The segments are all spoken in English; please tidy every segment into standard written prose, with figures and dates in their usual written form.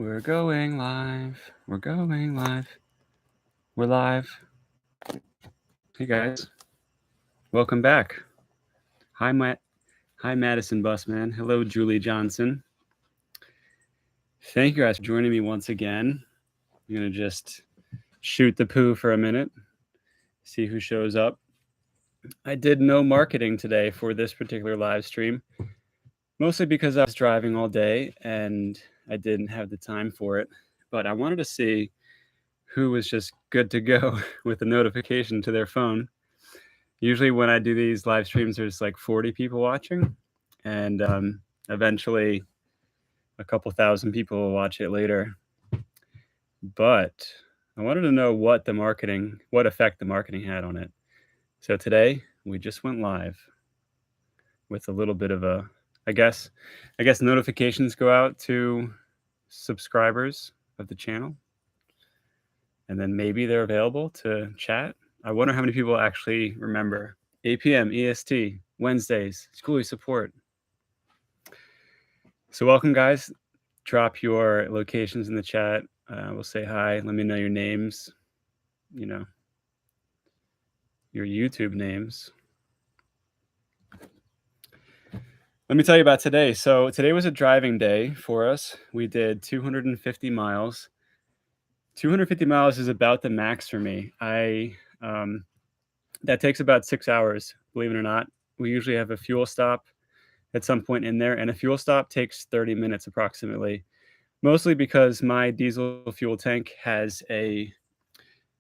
We're going live. We're going live. We're live. Hey guys, welcome back. Hi Matt. Hi Madison Busman. Hello Julie Johnson. Thank you guys for joining me once again. I'm gonna just shoot the poo for a minute, see who shows up. I did no marketing today for this particular live stream, mostly because I was driving all day and I didn't have the time for it. But I wanted to see who was just good to go with a notification to their phone. Usually when I do these live streams, there's like 40 people watching, and eventually a couple thousand people will watch it later. But I wanted to know what effect the marketing had on it. So today we just went live with a little bit of a, I guess notifications go out to subscribers of the channel, and then maybe they're available to chat. I wonder how many people actually remember 8 p.m. EST, Wednesdays, Skoolie Support. So welcome, guys. Drop your locations in the chat. We'll say hi. Let me know your names, your YouTube names. Let me tell you about today. So today was a driving day for us. We did 250 miles. 250 miles is about the max for me. That takes about 6 hours, believe it or not. We usually have a fuel stop at some point in there, and a fuel stop takes 30 minutes approximately, mostly because my diesel fuel tank has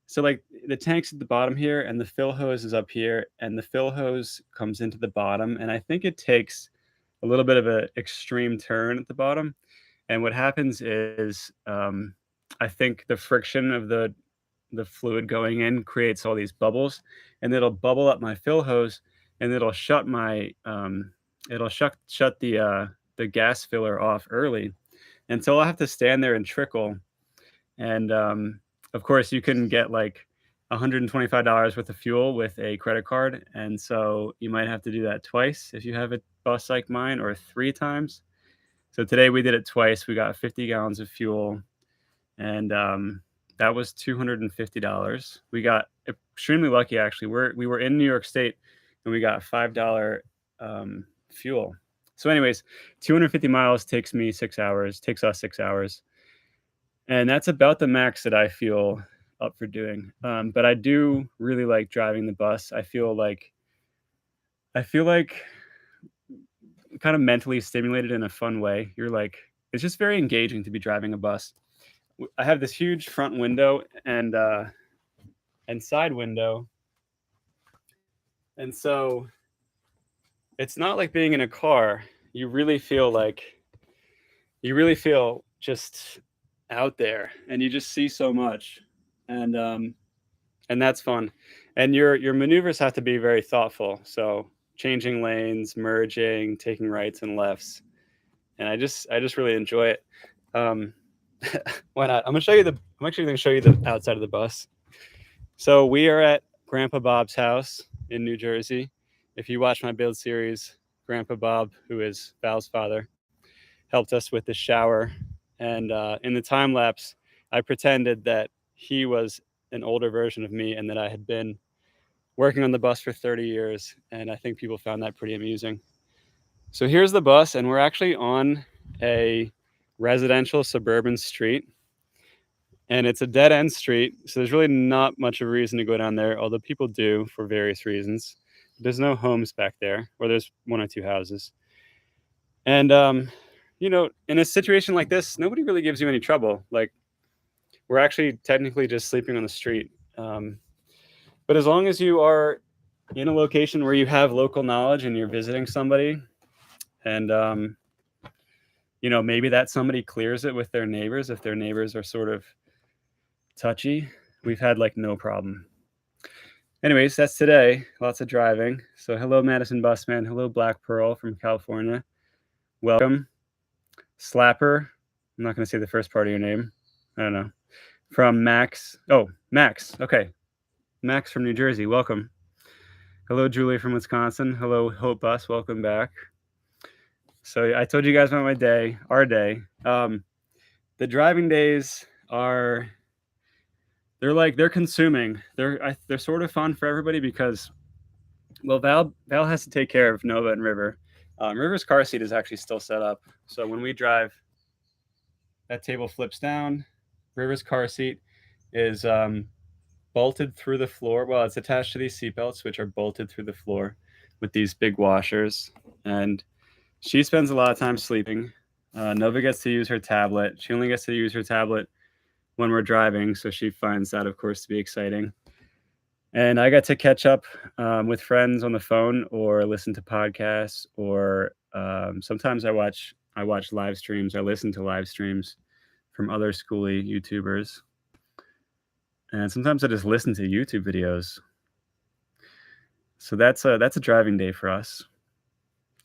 so like the tank's at the bottom here and the fill hose is up here, and the fill hose comes into the bottom, and I think it takes a little bit of an extreme turn at the bottom. And what happens is I think the friction of the fluid going in creates all these bubbles, and it'll bubble up my fill hose, and it'll shut my shut the gas filler off early, and so I'll have to stand there and trickle. And of course you can get like $125 worth of fuel with a credit card, and so you might have to do that twice if you have a bus like mine, or 3 times. So today we did it twice. We got 50 gallons of fuel, and that was $250. We got extremely lucky, actually. We were in New York State, and we got $5 fuel. So anyways, 250 miles takes me 6 hours, takes us 6 hours. And that's about the max that I feel up for doing. But I do really like driving the bus. I feel like kind of mentally stimulated in a fun way. It's just very engaging to be driving a bus. I have this huge front window and side window, and so it's not like being in a car. You really feel just out there, and you just see so much, and that's fun. And your maneuvers have to be very thoughtful. So changing lanes, merging, taking rights and lefts, and I just really enjoy it. Why not? I'm actually going to show you the outside of the bus. So we are at Grandpa Bob's house in New Jersey. If you watch my build series, Grandpa Bob, who is Val's father, helped us with the shower. And in the time lapse, I pretended that he was an older version of me and that I had been working on the bus for 30 years. And I think people found that pretty amusing. So here's the bus, and we're actually on a residential suburban street, and it's a dead-end street, so there's really not much of a reason to go down there, although people do for various reasons. There's no homes back there, or there's 1 or 2 houses. And in a situation like this, nobody really gives you any trouble. Like, we're actually technically just sleeping on the street, but as long as you are in a location where you have local knowledge and you're visiting somebody, and maybe that somebody clears it with their neighbors, if their neighbors are sort of touchy, we've had like no problem. Anyways, that's today. Lots of driving. So hello, Madison Busman. Hello, Black Pearl from California. Welcome. Slapper. I'm not going to say the first part of your name. I don't know. From Max. Oh, Max. Okay. Max from New Jersey. Welcome. Hello, Julie from Wisconsin. Hello, Hope Bus. Welcome back. So I told you guys about our day. the driving days are they're consuming. They're sort of fun for everybody because well, Val has to take care of Nova and River. River's car seat is actually still set up, so when we drive, that table flips down. River's car seat is bolted through the floor. Well, it's attached to these seat belts, which are bolted through the floor with these big washers. And she spends a lot of time sleeping. Nova gets to use her tablet. She only gets to use her tablet when we're driving, so she finds that, of course, to be exciting. And I get to catch up with friends on the phone or listen to podcasts, or sometimes I watch live streams. I listen to live streams from other Skoolie YouTubers. And sometimes I just listen to YouTube videos. So that's a driving day for us.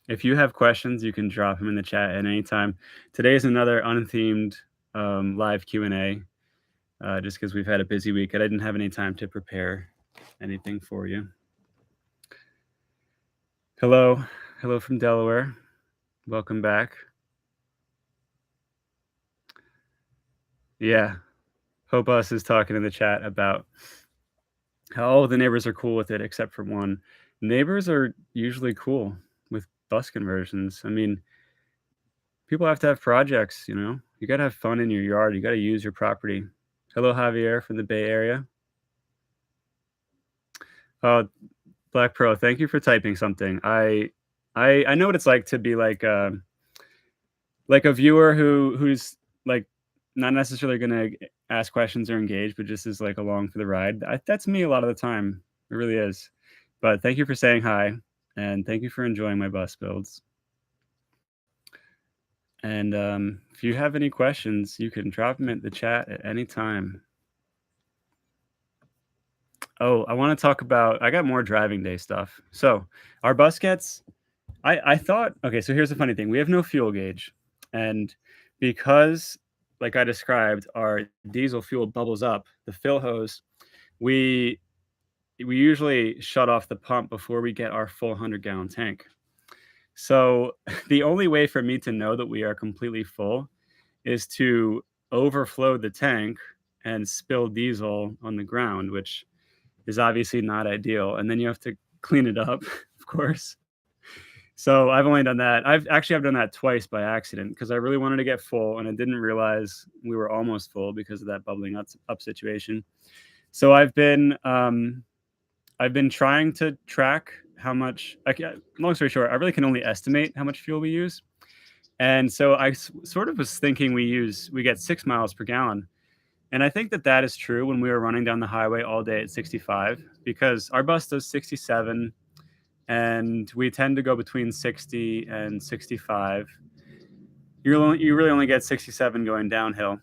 If you have questions, you can drop them in the chat at any time. Today is another unthemed live Q&A, just because we've had a busy week and I didn't have any time to prepare anything for you. Hello from Delaware. Welcome back. Yeah, Hope Us is talking in the chat about how all the neighbors are cool with it except for one. Neighbors are usually cool with bus conversions. I mean, people have to have projects, you know? You gotta have fun in your yard. You gotta use your property. Hello, Javier from the Bay Area. Black Pro, thank you for typing something. I know what it's like to be like a viewer who's like not necessarily gonna ask questions or engage, but just is like along for the ride. That's me a lot of the time. It really is. But thank you for saying hi, and thank you for enjoying my bus builds. And if you have any questions, you can drop them in the chat at any time. Oh, I want to talk about, I got more driving day stuff. So our bus gets, I thought, okay, so here's the funny thing. We have no fuel gauge. And because, like I described, our diesel fuel bubbles up, the fill hose, we usually shut off the pump before we get our full 100-gallon tank. So the only way for me to know that we are completely full is to overflow the tank and spill diesel on the ground, which is obviously not ideal. And then you have to clean it up, of course. So I've only done that. I've done that twice by accident because I really wanted to get full and I didn't realize we were almost full because of that bubbling up situation. So I've been trying to track how much, long story short, I really can only estimate how much fuel we use. And so I sort of was thinking we get 6 miles per gallon. And I think that is true when we were running down the highway all day at 65, because our bus does 67 and we tend to go between 60 and 65. You really only get 67 going downhill.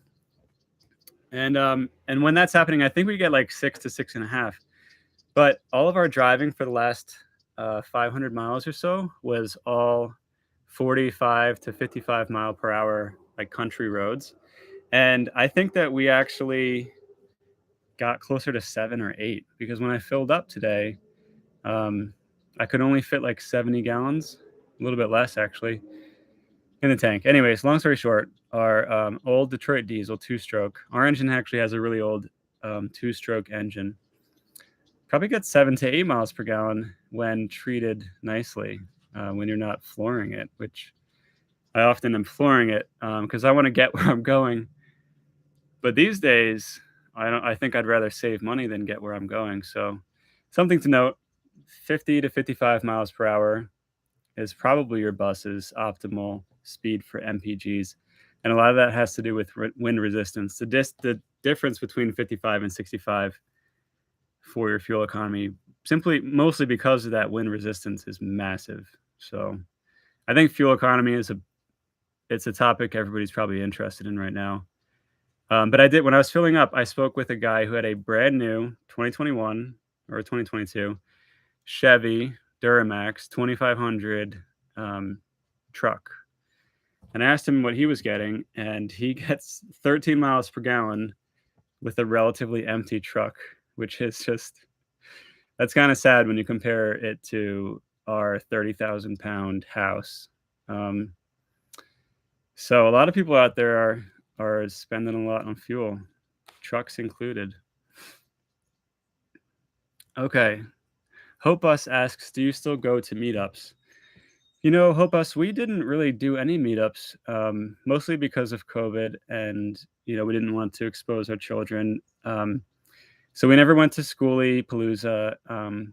And when that's happening, I think we get like 6 to 6.5. But all of our driving for the last 500 miles or so was all 45 to 55 mile per hour, like country roads. And I think that we actually got closer to 7 or 8 because when I filled up today, I could only fit like 70 gallons, a little bit less actually, in the tank. Anyways, long story short, our old Detroit diesel 2-stroke, our engine actually has a really old 2-stroke engine. Probably gets 7 to 8 miles per gallon when treated nicely, when you're not flooring it, which I often am flooring it because I want to get where I'm going. But these days, I think I'd rather save money than get where I'm going. So something to note, 50 to 55 miles per hour is probably your bus's optimal speed for MPGs. And a lot of that has to do with wind resistance. The difference between 55 and 65 for your fuel economy, mostly because of that wind resistance, is massive. So I think fuel economy it's a topic everybody's probably interested in right now. But when I was filling up, I spoke with a guy who had a brand new 2021 or 2022 Chevy Duramax 2500 truck. And I asked him what he was getting, and he gets 13 miles per gallon with a relatively empty truck, which is that's kind of sad when you compare it to our 30,000-pound house. So a lot of people out there are spending a lot on fuel, trucks included. Okay. Hope Us asks, do you still go to meetups? Hope Us, we didn't really do any meetups, mostly because of COVID, and we didn't want to expose our children. So we never went to Skoolie Palooza.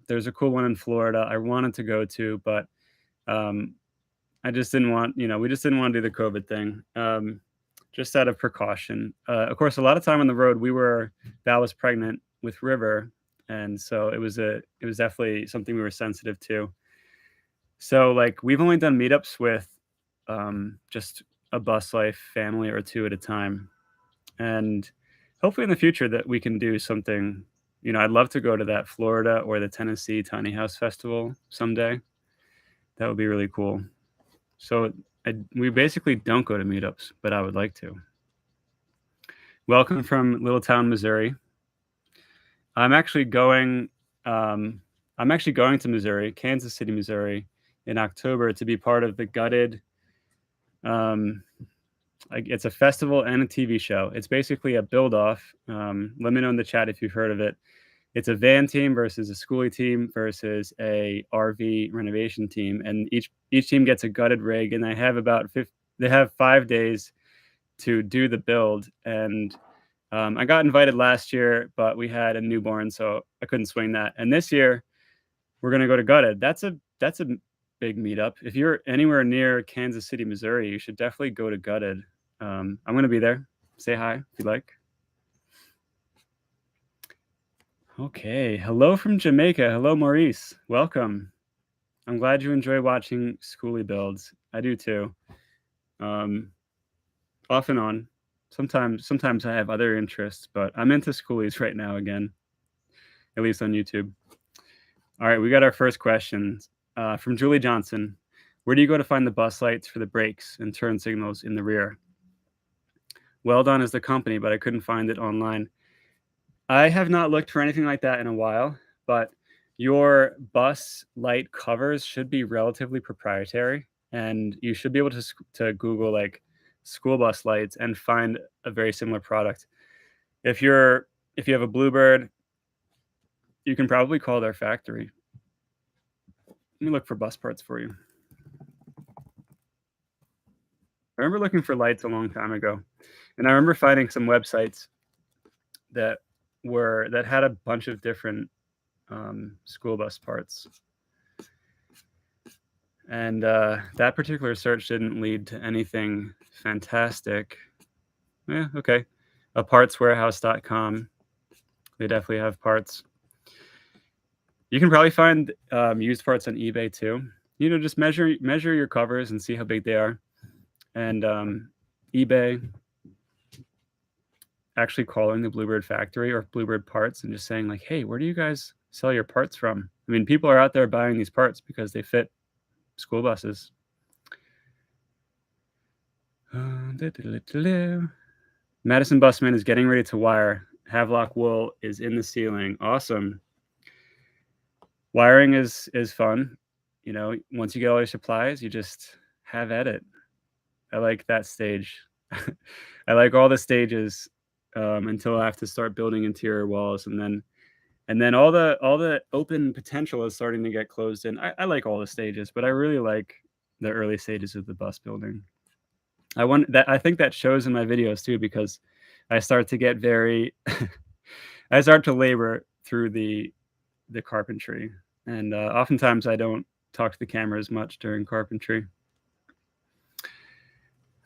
There's a cool one in Florida I wanted to go to, but um, I just didn't want, we just didn't want to do the COVID thing, just out of precaution. Of course, a lot of time on the road, Val was pregnant with River, and so it was definitely something we were sensitive to. So, like, we've only done meetups with, just a bus life family or 2 at a time, and hopefully in the future that we can do something. I'd love to go to that Florida or the Tennessee Tiny House Festival someday. That would be really cool. So, we basically don't go to meetups, but I would like to. Welcome from Little Town, Missouri. I'm actually going, to Missouri, Kansas City, Missouri, in October to be part of the Gutted. It's a festival and a TV show. It's basically a build-off. Let me know in the chat if you've heard of it. It's a van team versus a Skoolie team versus a RV renovation team, and each team gets a gutted rig, and they have 5 days to do the build. And I got invited last year, but we had a newborn, so I couldn't swing that. And this year, we're gonna go to Gutted. That's a big meetup. If you're anywhere near Kansas City, Missouri, you should definitely go to Gutted. I'm gonna be there. Say hi if you like. Okay, hello from Jamaica. Hello, Maurice. Welcome. I'm glad you enjoy watching Skoolie builds. I do too. Off and on. Sometimes I have other interests, but I'm into Skoolies right now again, at least on YouTube. All right, we got our first question from Julie Johnson. Where do you go to find the bus lights for the brakes and turn signals in the rear? Weldon is the company, but I couldn't find it online. I have not looked for anything like that in a while, but your bus light covers should be relatively proprietary, and you should be able to Google like school bus lights and find a very similar product. If you have a Bluebird, you can probably call their factory. Let me look for bus parts for you. I remember looking for lights a long time ago, and I remember finding some websites that had a bunch of different school bus parts. And that particular search didn't lead to anything fantastic. Yeah, okay. A partswarehouse.com. They definitely have parts. You can probably find used parts on eBay too. Just measure your covers and see how big they are. And eBay, actually calling the Bluebird factory or Bluebird parts and just saying like, hey, where do you guys sell your parts from? I mean, people are out there buying these parts because they fit school buses. Madison Busman is getting ready to wire. Havelock wool is in the ceiling. Awesome. Wiring is fun. Once you get all your supplies, you just have at it. I like that stage. I like all the stages until I have to start building interior walls, and then all the open potential is starting to get closed in. I like all the stages, but I really like the early stages of the bus building. I think that shows in my videos too, because I start to get I start to labor through the carpentry, and oftentimes I don't talk to the camera as much during carpentry.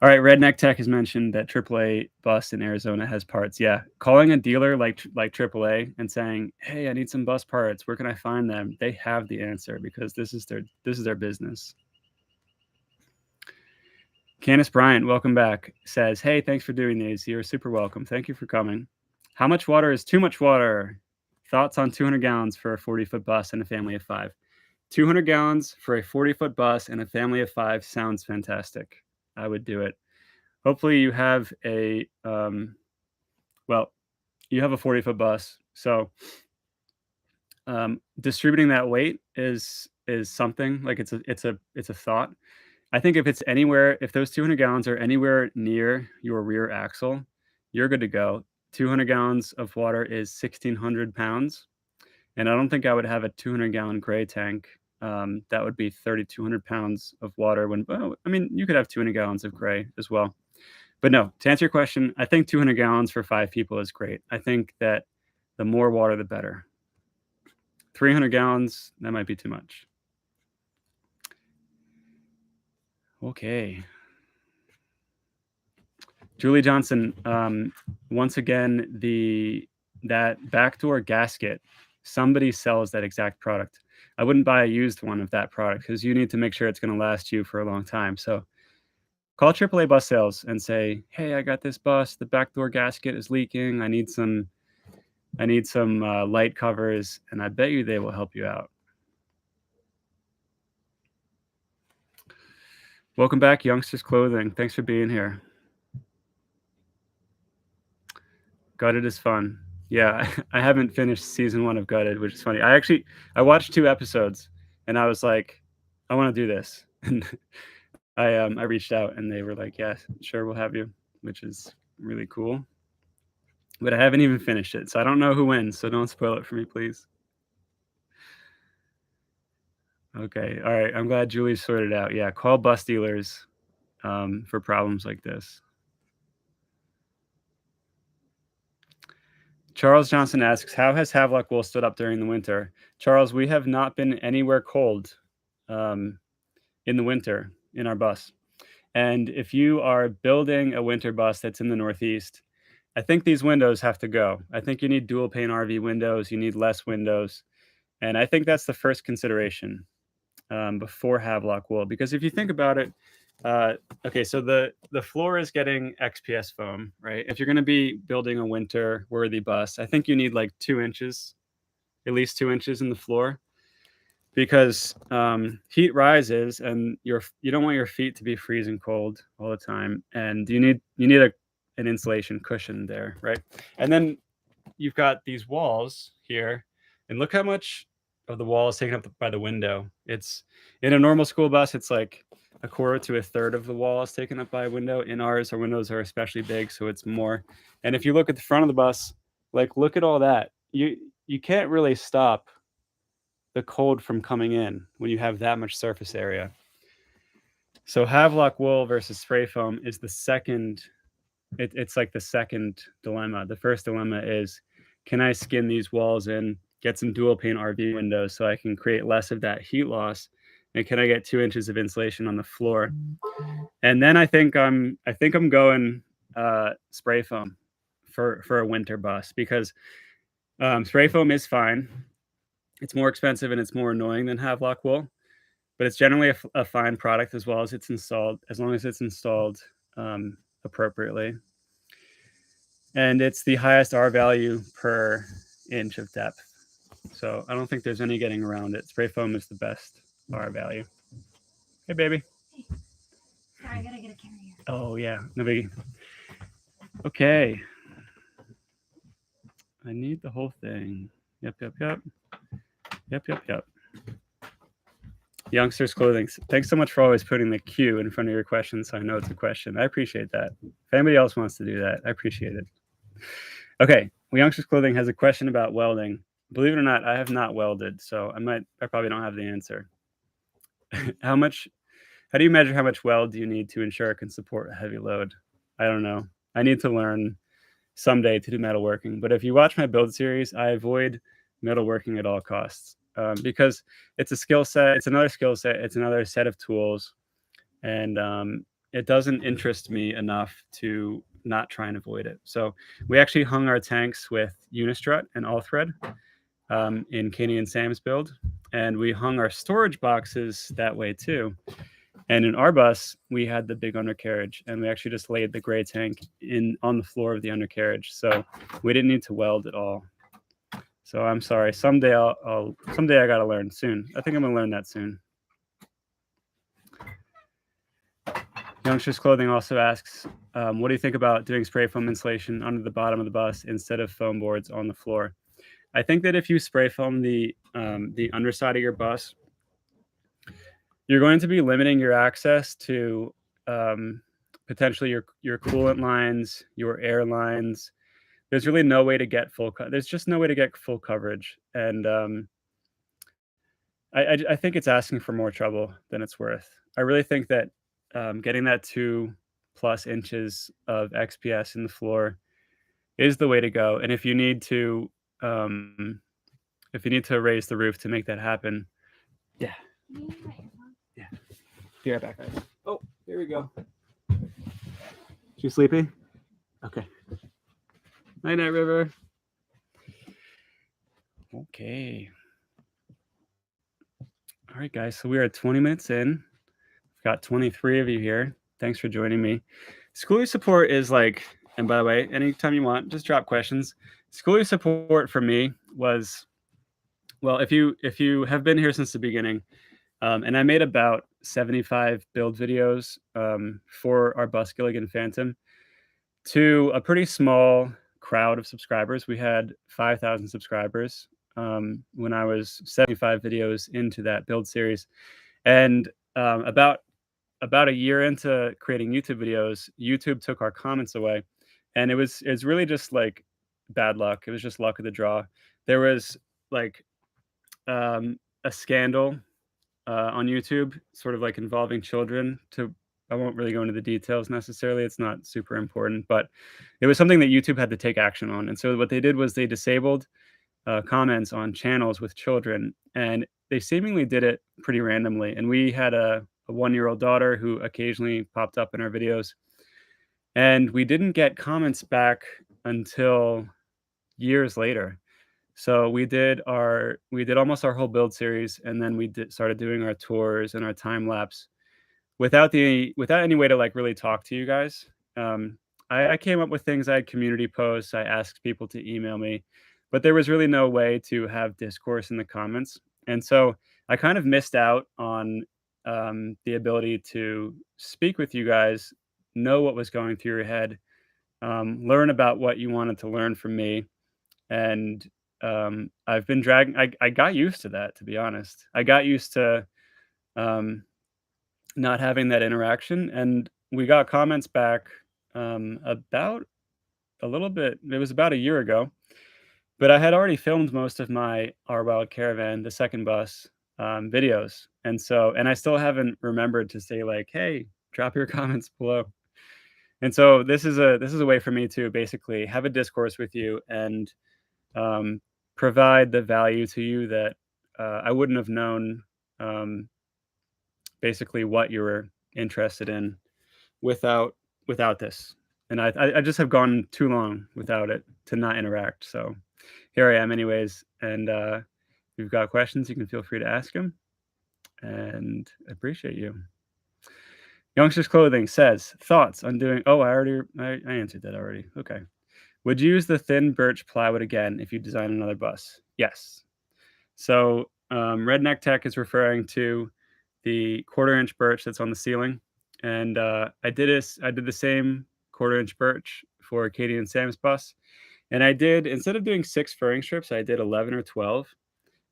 All right, Redneck Tech has mentioned that AAA bus in Arizona has parts. Yeah, calling a dealer like AAA and saying, "Hey, I need some bus parts. Where can I find them?" They have the answer because this is their business. Candice Bryant, welcome back, says, "Hey, thanks for doing these. You're super welcome. Thank you for coming. How much water is too much water? Thoughts on 200 gallons for a 40-foot bus and a family of 5? 200 gallons for a 40-foot bus and a family of 5 sounds fantastic. I would do it. Hopefully you have a 40-foot bus. So distributing that weight is something like it's a thought. I think if it's anywhere, if those 200 gallons are anywhere near your rear axle, you're good to go. 200 gallons of water is 1,600 pounds. And I don't think I would have a 200-gallon gray tank. That would be 3,200 pounds of water. I mean, you could have 200 gallons of gray as well. But no, to answer your question, I think 200 gallons for 5 people is great. I think that the more water, the better. 300 gallons, that might be too much. Okay. Julie Johnson, once again, that backdoor gasket, somebody sells that exact product. I wouldn't buy a used one of that product because you need to make sure it's going to last you for a long time. So call AAA bus sales and say, hey, I got this bus. The backdoor gasket is leaking. I need some light covers, and I bet you they will help you out. Welcome back, Youngsters Clothing. Thanks for being here. Gutted is fun. Yeah, I haven't finished season 1 of Gutted, which is funny. I watched 2 episodes, and I was like, I want to do this. And I reached out, and they were like, yeah, sure, we'll have you, which is really cool. But I haven't even finished it, so I don't know who wins, so don't spoil it for me, please. Okay, all right. I'm glad Julie's sorted it out. Yeah, call bus dealers for problems like this. Charles Johnson asks, how has Havelock wool stood up during the winter? Charles, we have not been anywhere cold in the winter in our bus. And if you are building a winter bus that's in the Northeast, I think these windows have to go. I think you need dual pane RV windows. You need less windows. And I think that's the first consideration before Havelock wool. Because if you think about it, okay, so the floor is getting XPS foam, right? If you're going to be building a winter worthy bus, I think you need like 2 inches, at least 2 inches in the floor, because heat rises and you don't want your feet to be freezing cold all the time, and you need an insulation cushion there, right? And then you've got these walls here, and look how much of the wall is taken up by the window. It's in a normal school bus, it's like a quarter to a third of the wall is taken up by a window. In ours, our windows are especially big, so it's more. And if you look at the front of the bus, like look at all that. You can't really stop the cold from coming in when you have that much surface area. So Havelock wool versus spray foam is the second. It's like the second dilemma. The first dilemma is, can I skin these walls in, get some dual pane RV windows so I can create less of that heat loss, and can I get 2 inches of insulation on the floor? And then I think I'm going spray foam for a winter bus, because spray foam is fine. It's more expensive and it's more annoying than Havelock wool, but it's generally a fine product as long as it's installed appropriately. And it's the highest R value per inch of depth. So I don't think there's any getting around it. Spray foam is the best R value. Hey, baby. Hey. Sorry, I gotta get a carrier. Oh, yeah. No biggie. Okay. I need the whole thing. Yep. Youngsters Clothing. Thanks so much for always putting the Q in front of your question so I know it's a question. I appreciate that. If anybody else wants to do that, I appreciate it. Okay. Well, Youngsters Clothing has a question about welding. Believe it or not, I have not welded, so I probably don't have the answer. How do you measure how much weld do you need to ensure it can support a heavy load? I don't know. I need to learn someday to do metalworking. But if you watch my build series, I avoid metalworking at all costs because it's a skill set. It's another skill set. It's another set of tools. And it doesn't interest me enough to not try and avoid it. So we actually hung our tanks with Unistrut and all thread in Kenny and Sam's build. And we hung our storage boxes that way too. And in our bus, we had the big undercarriage, and we actually just laid the gray tank on the floor of the undercarriage. So we didn't need to weld at all. So I'm sorry. Someday someday I got to learn soon. I think I'm going to learn that soon. Youngsters Clothing also asks, what do you think about doing spray foam insulation under the bottom of the bus instead of foam boards on the floor? I think that if you spray foam the underside of your bus, you're going to be limiting your access to potentially your coolant lines, your air lines. There's really no way to get there's just no way to get full coverage, and I think it's asking for more trouble than it's worth. I really think that getting that 2+ inches of XPS in the floor is the way to go. And um, if you need to raise the roof to make that happen, yeah, yeah, be right back, guys. Oh, here we go. You sleepy? Okay. Night, night, River. Okay. All right, guys. So we are 20 minutes in. We've got 23 of you here. Thanks for joining me. Skoolie Support is like, and by the way, anytime you want, just drop questions. Skoolie Support for me was, well, if you have been here since the beginning, and I made about 75 build videos for our bus Gilligan Phantom to a pretty small crowd of subscribers. We had 5,000 subscribers when I was 75 videos into that build series, and about a year into creating YouTube videos, YouTube took our comments away, and it's really just like bad luck. It was just luck of the draw. There was like a scandal on YouTube, sort of like involving children. I won't really go into the details necessarily. It's not super important, but it was something that YouTube had to take action on. And so what they did was they disabled comments on channels with children, and they seemingly did it pretty randomly. And we had a 1-year-old daughter who occasionally popped up in our videos, and we didn't get comments back until years later. So we did almost our whole build series, and then we started doing our tours and our time lapse without any way to like really talk to you guys. I came up with things. I had community posts. I asked people to email me, but there was really no way to have discourse in the comments. And so I kind of missed out on the ability to speak with you guys, know what was going through your head, learn about what you wanted to learn from me. And I've been dragging. I got used to that, to be honest. I got used to um, not having that interaction, and we got comments back about a little bit. It was about a year ago, but I had already filmed most of my Our Wild Caravan, the second bus videos, and I still haven't remembered to say like, "Hey, drop your comments below." And so this is a way for me to basically have a discourse with you and um, provide the value to you that I wouldn't have known basically what you were interested in without this. And I just have gone too long without it to not interact. So here I am anyways. And if you've got questions, you can feel free to ask them. And I appreciate you. Youngsters Clothing says, thoughts on doing, oh, I answered that already. Okay. Would you use the thin birch plywood again if you design another bus? Yes. So Redneck Tech is referring to the 1/4-inch birch that's on the ceiling, and I did the same 1/4-inch birch for Katie and Sam's bus, and instead of doing 6 furring strips, I did 11 or 12,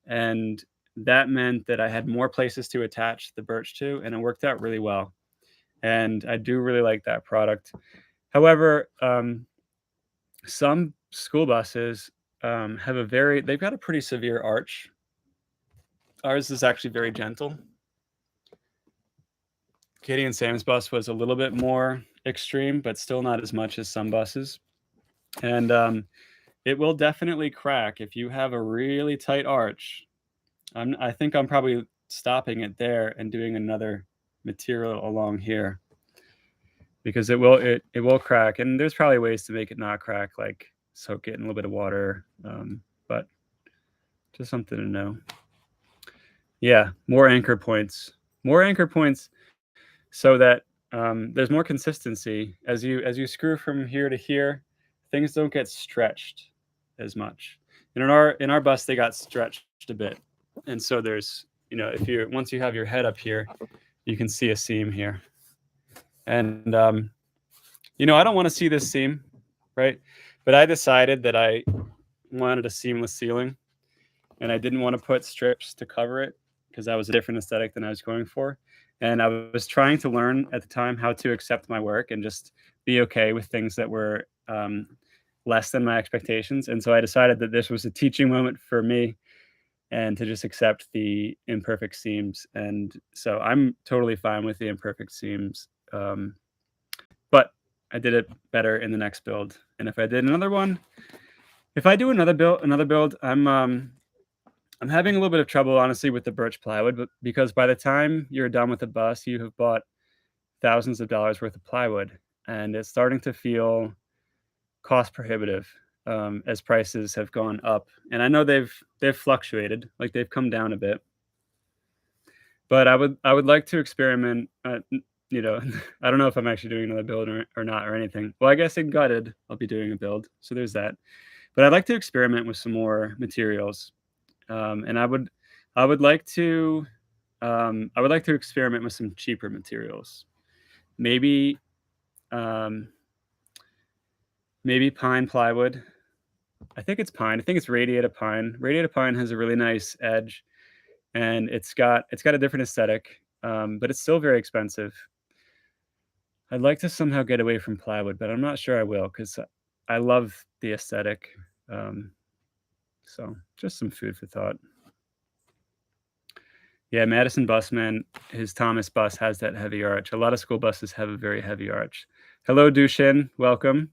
and that meant that I had more places to attach the birch to, and it worked out really well. And I do really like that product. However, some school buses they've got a pretty severe arch. Ours is actually very gentle. Katie and Sam's bus was a little bit more extreme, but still not as much as some buses. And it will definitely crack if you have a really tight arch. I think I'm probably stopping it there and doing another material along here, because it will crack. And there's probably ways to make it not crack, like soak it in a little bit of water. But just something to know. Yeah, more anchor points. More anchor points so that there's more consistency as you screw from here to here. Things don't get stretched as much. And in our bus, they got stretched a bit, and so there's once you have your head up here, you can see a seam here, and I don't want to see this seam, right? But I decided that I wanted a seamless ceiling, and I didn't want to put strips to cover it because that was a different aesthetic than I was going for. And I was trying to learn at the time how to accept my work and just be okay with things that were less than my expectations. And so I decided that this was a teaching moment for me and to just accept the imperfect seams. And so I'm totally fine with the imperfect seams. But I did it better in the next build. And if I did another one, if I do another build, I'm having a little bit of trouble, honestly, with the birch plywood, but because by the time you're done with the bus, you have bought thousands of dollars worth of plywood, and it's starting to feel cost prohibitive as prices have gone up. And I know they've fluctuated, like they've come down a bit, but I would like to experiment. You know, I don't know if I'm actually doing another build or not or anything. Well, I guess in gutted, I'll be doing a build, so there's that. But I'd like to experiment with some more materials. And I would like to experiment with some cheaper materials. Maybe maybe pine plywood. I think it's pine. I think it's radiated pine. Radiated pine has a really nice edge, and it's got a different aesthetic, but it's still very expensive. I'd like to somehow get away from plywood, but I'm not sure I will because I love the aesthetic. So just some food for thought. Yeah, Madison Busman, his Thomas bus has that heavy arch. A lot of school buses have a very heavy arch. Hello, Dushin. Welcome.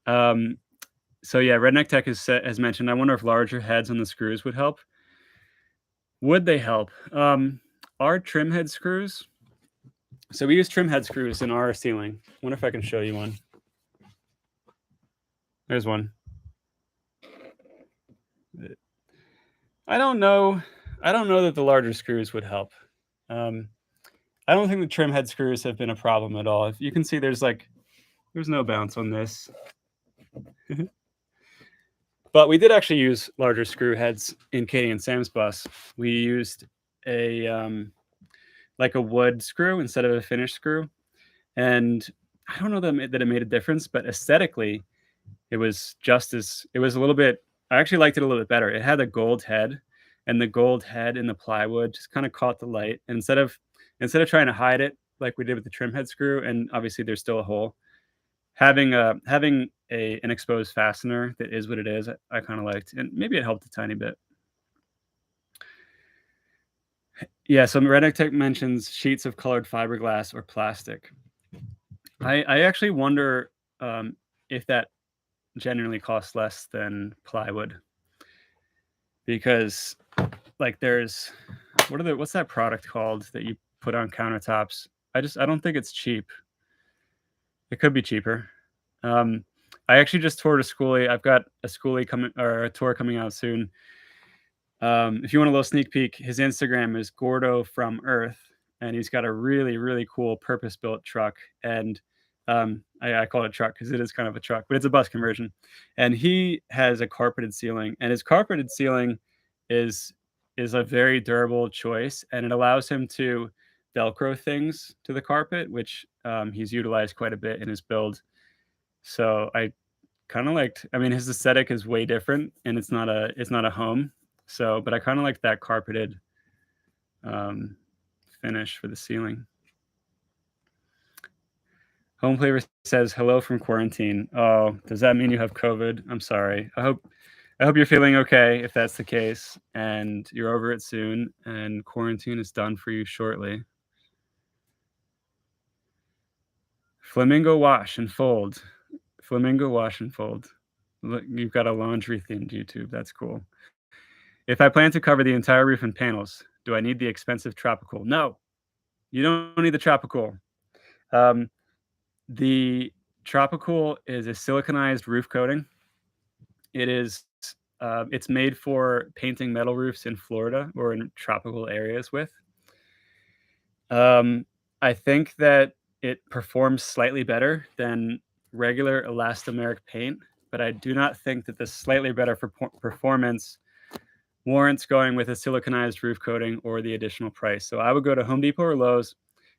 So yeah, Redneck Tech has mentioned, I wonder if larger heads on the screws would help. Would they help? Our trim head screws. So we use trim head screws in our ceiling. I wonder if I can show you one. There's one. I don't know that the larger screws would help. I don't think the trim head screws have been a problem at all. If you can see, there's no bounce on this. But we did actually use larger screw heads in Katie and Sam's bus. We used a like a wood screw instead of a finished screw. And I don't know that it made a difference, but aesthetically, it was a little bit, I actually liked it a little bit better. It had a gold head, and the gold head in the plywood just kind of caught the light. And instead of trying to hide it like we did with the trim head screw, and obviously there's still a hole, having an exposed fastener that is what it is, I kind of liked, and maybe it helped a tiny bit. Yeah, so Redneck Tech mentions sheets of colored fiberglass or plastic. I actually wonder if that generally costs less than plywood, because like there's what's that product called that you put on countertops? I don't think it's cheap. It could be cheaper. I actually just toured a Skoolie. I've got a tour coming out soon. If you want a little sneak peek, his Instagram is Gordo from Earth, and he's got a really, really cool purpose-built truck. And I call it a truck because it is kind of a truck, but it's a bus conversion. And he has a carpeted ceiling, and his carpeted ceiling is a very durable choice, and it allows him to Velcro things to the carpet, which he's utilized quite a bit in his build. So I kind of liked. I mean, his aesthetic is way different, and it's not a home. So, but I kind of like that carpeted finish for the ceiling. Home Flavor says, hello from quarantine. Oh, does that mean you have COVID? I'm sorry. I hope you're feeling okay if that's the case, and you're over it soon, and quarantine is done for you shortly. Flamingo wash and fold. Flamingo wash and fold. Look, you've got a laundry themed YouTube. That's cool. If I plan to cover the entire roof in panels, do I need the expensive tropical? No, you don't need the tropical. The tropical is a siliconized roof coating. It's made for painting metal roofs in Florida or in tropical areas with. I think that it performs slightly better than regular elastomeric paint, but I do not think that the slightly better performance warrants going with a siliconized roof coating or the additional price. So I would go to Home Depot or Lowe's,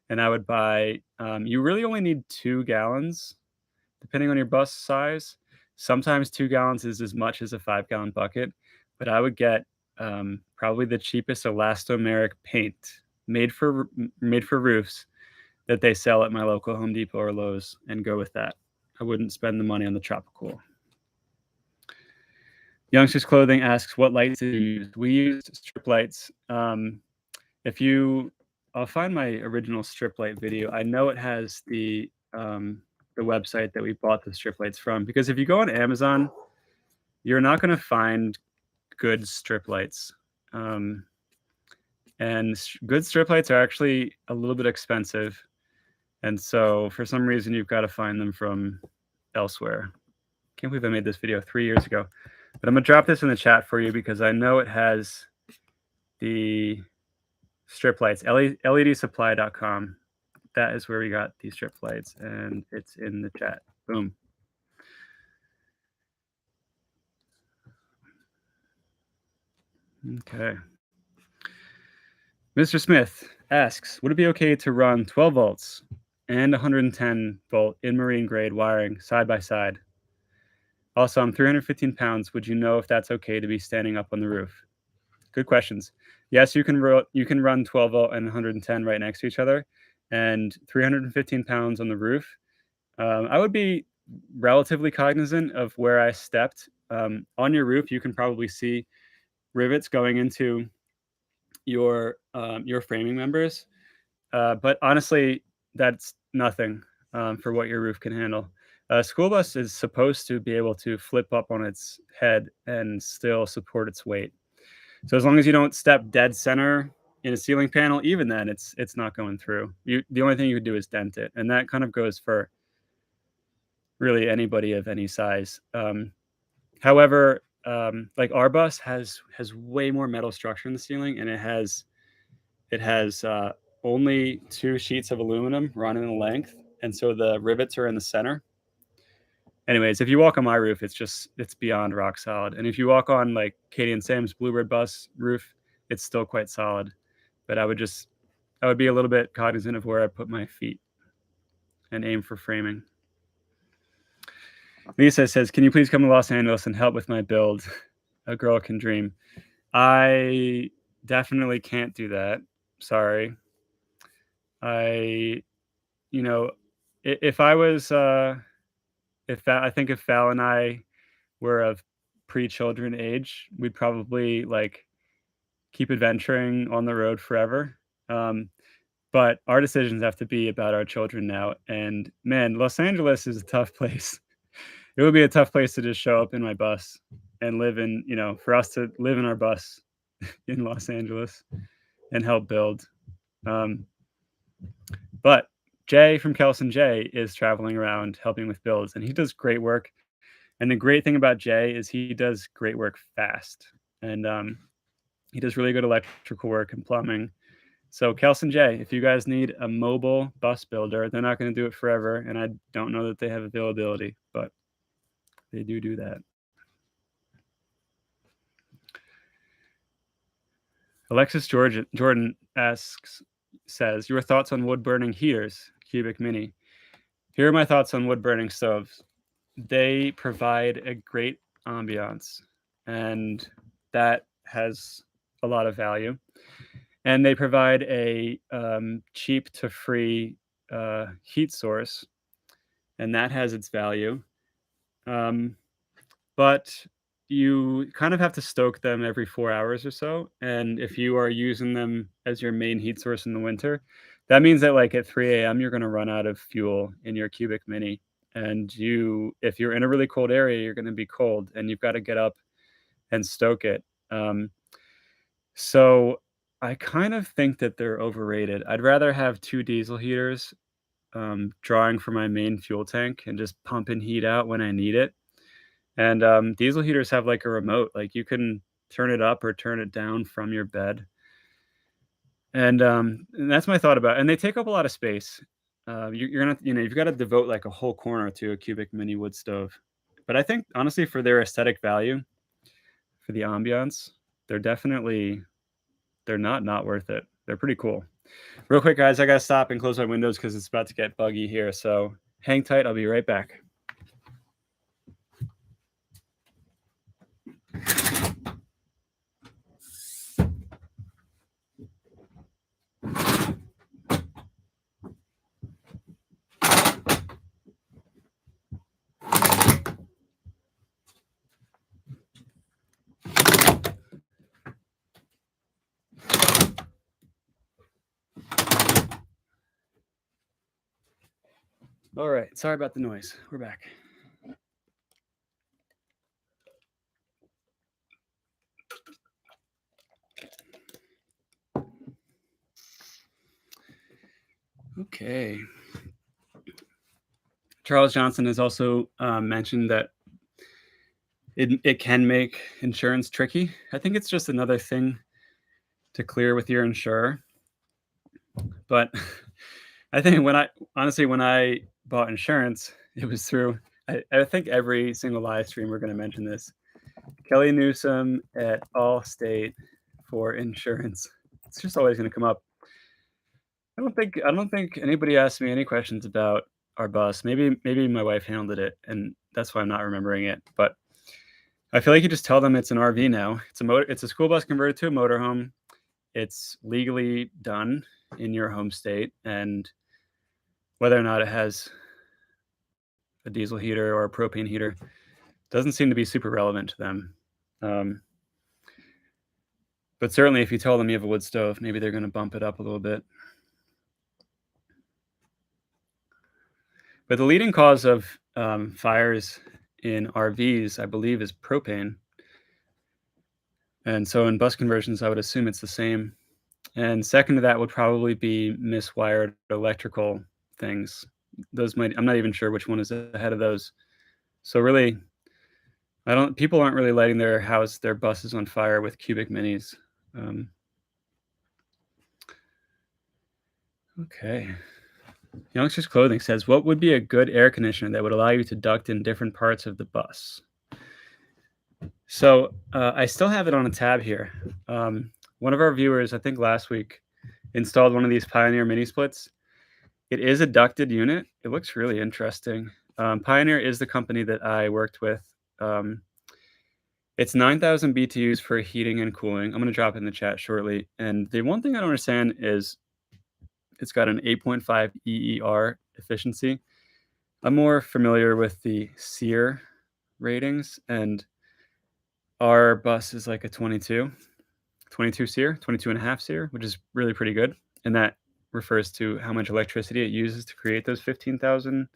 and I would buy, you really only need 2 gallons, depending on your bus size. Sometimes 2 gallons is as much as a 5-gallon bucket, but I would get probably the cheapest elastomeric paint made for roofs that they sell at my local Home Depot or Lowe's, and go with that. I wouldn't spend the money on the Tropicool. Youngsters Clothing asks, what lights did you use? We used strip lights. I'll find my original strip light video. I know it has the website that we bought the strip lights from, because if you go on Amazon, you're not going to find good strip lights. And good strip lights are actually a little bit expensive. And so for some reason, you've got to find them from elsewhere. Can't believe I made this video 3 years ago. But I'm going to drop this in the chat for you because I know it has the strip lights, ledsupply.com. That is where we got these strip lights, and it's in the chat. Boom. Okay. Mr. Smith asks, would it be okay to run 12 volts and 110 volt in marine grade wiring side by side? Also, I'm 315 pounds. Would you know if that's okay to be standing up on the roof? Good questions. Yes, you can run 12 volt and 110 right next to each other, and 315 pounds on the roof. I would be relatively cognizant of where I stepped. On your roof, you can probably see rivets going into your framing members, but honestly, that's nothing for what your roof can handle. A school bus is supposed to be able to flip up on its head and still support its weight. So as long as you don't step dead center in a ceiling panel, even then it's not going through. The only thing you could do is dent it, and that kind of goes for really anybody of any size. However, like our bus has way more metal structure in the ceiling, and it has only 2 sheets of aluminum running the length, and so the rivets are in the center. Anyways, if you walk on my roof, it's beyond rock solid. And if you walk on like Katie and Sam's Bluebird bus roof, it's still quite solid. But I would be a little bit cognizant of where I put my feet and aim for framing. Lisa says, can you please come to Los Angeles and help with my build? A girl can dream. I definitely can't do that. Sorry. If I was, I think if Val and I were of pre-children age, we'd probably like keep adventuring on the road forever. But our decisions have to be about our children now. And man, Los Angeles is a tough place. It would be a tough place to just show up in my bus and live in, for us to live in our bus in Los Angeles and help build. But Jay from Kelson Jay is traveling around helping with builds, and he does great work. And the great thing about Jay is he does great work fast, and he does really good electrical work and plumbing. So Kelson Jay, if you guys need a mobile bus builder, they're not going to do it forever, and I don't know that they have availability, but they do that. Alexis Jordan says, your thoughts on wood burning heaters, Cubic Mini. Here are my thoughts on wood burning stoves. They provide a great ambiance, and that has a lot of value. And they provide a cheap to free heat source, and that has its value. But you kind of have to stoke them every 4 hours or so. And if you are using them as your main heat source in the winter, that means that like at 3 a.m., you're going to run out of fuel in your Cubic Mini. And if you're in a really cold area, you're going to be cold, and you've got to get up and stoke it. So I kind of think that they're overrated. I'd rather have 2 diesel heaters drawing from my main fuel tank and just pumping heat out when I need it. And diesel heaters have like a remote, like you can turn it up or turn it down from your bed. And that's my thought about it. And they take up a lot of space. You're gonna, you've got to devote like a whole corner to a Cubic Mini wood stove. But I think honestly, for their aesthetic value, for the ambiance, they're not worth it. They're pretty cool. Real quick, guys, I gotta stop and close my windows because it's about to get buggy here. So hang tight. I'll be right back. All right. Sorry about the noise. We're back. Okay. Charles Johnson has also mentioned that it can make insurance tricky. I think it's just another thing to clear with your insurer. But I think when I bought insurance, it was through, I think every single live stream we're going to mention this. Kelly Newsome at Allstate for insurance. It's just always going to come up. I don't think anybody asked me any questions about our bus. Maybe my wife handled it, and that's why I'm not remembering it. But I feel like you just tell them it's an RV now. It's a school bus converted to a motorhome. It's legally done in your home state, and whether or not it has a diesel heater or a propane heater doesn't seem to be super relevant to them. But certainly if you tell them you have a wood stove, maybe they're going to bump it up a little bit. But the leading cause of fires in RVs, I believe, is propane. And so in bus conversions, I would assume it's the same. And second to that would probably be miswired electrical things. I'm not even sure which one is ahead of those. So really, people aren't really lighting their buses on fire with cubic minis. Okay. Youngsters Clothing says, what would be a good air conditioner that would allow you to duct in different parts of the bus? So I still have it on a tab here. One of our viewers, I think last week, installed one of these Pioneer mini splits. It is a ducted unit. It looks really interesting. Pioneer is the company that I worked with. It's 9,000 BTUs for heating and cooling. I'm going to drop it in the chat shortly. And the one thing I don't understand is it's got an 8.5 EER efficiency. I'm more familiar with the SEER ratings, and our bus is like a 22 SEER, 22 and a half SEER, which is really pretty good. And that refers to how much electricity it uses to create those 15,000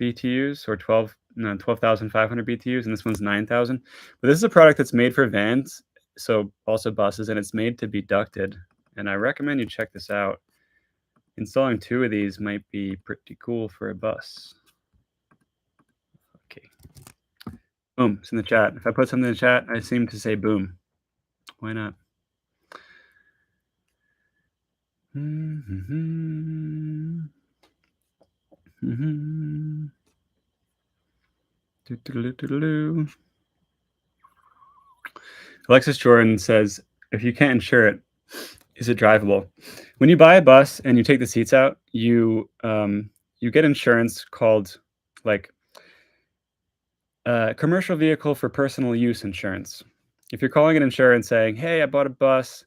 BTUs or 12,500 BTUs, and this one's 9,000. But this is a product that's made for vans, so also buses, and it's made to be ducted. And I recommend you check this out. Installing 2 of these might be pretty cool for a bus. Okay. Boom, it's in the chat. If I put something in the chat, I seem to say boom. Why not? Alexis Jordan says, if you can't insure it, is it drivable? When you buy a bus and you take the seats out, you get insurance called like commercial vehicle for personal use insurance. If you're calling an insurance saying, hey, I bought a bus,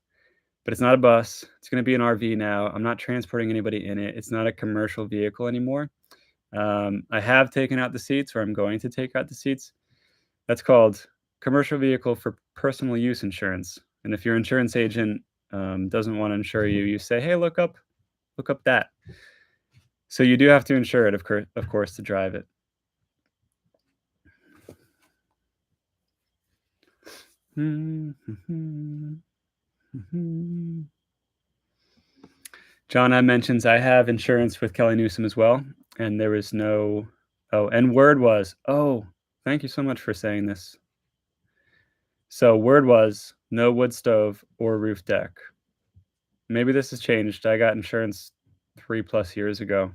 but it's not a bus, it's going to be an RV now, I'm not transporting anybody in it, it's not a commercial vehicle anymore. I have taken out the seats, or I'm going to take out the seats. That's called commercial vehicle for personal use insurance. And if your insurance agent doesn't want to insure you, you say, hey, look up that. So you do have to insure it, of course, to drive it. John M mentions I have insurance with Kelly Newsome as well, and there was no. Oh, and word was. Oh, thank you so much for saying this. So word was no wood stove or roof deck. Maybe this has changed. I got insurance 3+ years ago.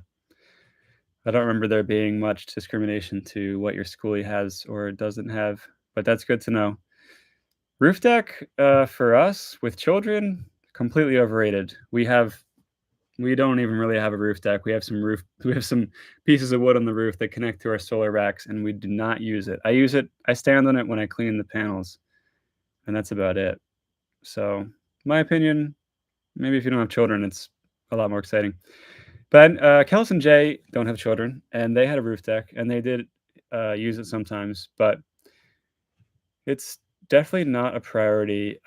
I don't remember there being much discrimination to what your schoolie has or doesn't have, but that's good to know. Roof deck for us with children, completely overrated. We don't even really have a roof deck. We have some pieces of wood on the roof that connect to our solar racks, and we do not use it. I stand on it when I clean the panels, and that's about it. So, my opinion, maybe if you don't have children, it's a lot more exciting. But Kels and Jay don't have children, and they had a roof deck, and they did use it sometimes, but it's definitely not a priority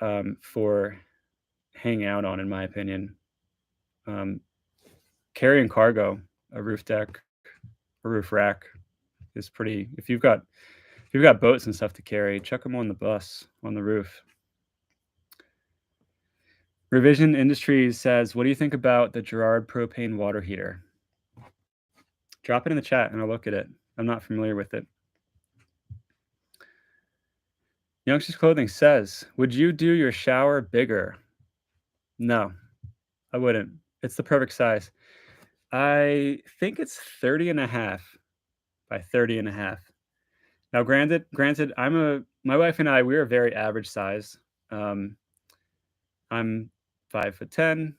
for hanging out on, in my opinion. Carrying cargo, a roof deck roof rack is pretty. If you've got boats and stuff to carry, chuck them on the bus on the roof. Revision Industries says, "What do you think about the Gerard propane water heater?" Drop it in the chat and I'll look at it. I'm not familiar with it. Youngsters Clothing says, "Would you do your shower bigger?" No, I wouldn't. It's the perfect size. I think it's 30 and a half by 30 and a half. Now, granted, my wife and I, we're a very average size. I'm 5'10",